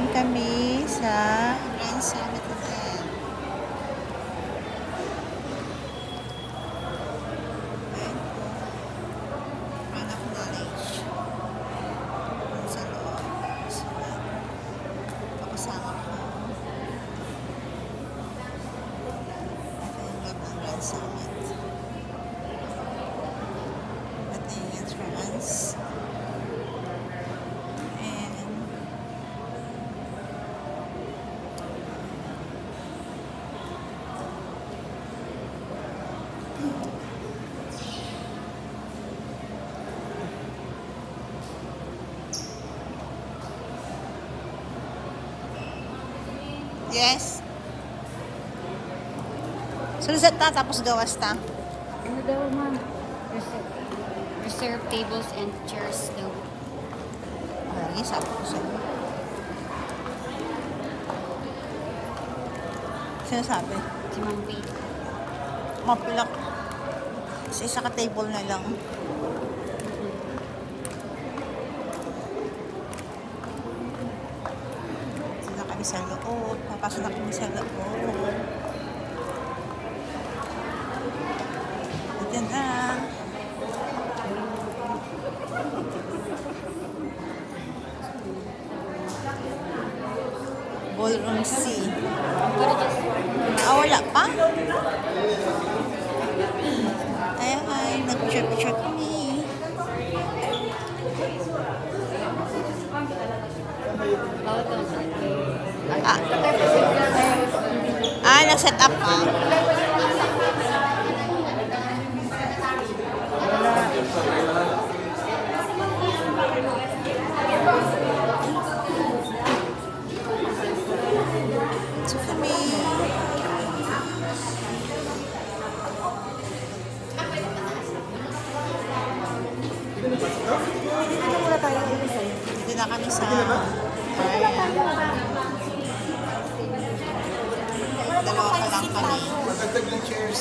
kami sa Grand Summit Hotel. Ayan po. Run of knowledge. Sa loob. Sila. Pakasama ko. Ito yung loob ng Grand Summit. Ito yung entrance. Yes. Sulit ta, tapos gawas ta. Ano daw, ma'am? Reserve tables and chairs daw. Ay, sabi ko sa'yo. Sinasabi? Si Ma'am Faith. Mapilak. Sa isa ka table na lang. Sila kami sa loob. Papasok na kami sa loob. Ito na. Ballroom C. Ah, wala pa? Ay, nag-picture kami. Nag-set up ka? So kami. Dito na kami sa dalawa pa lang kami. Magdagdag ng chairs.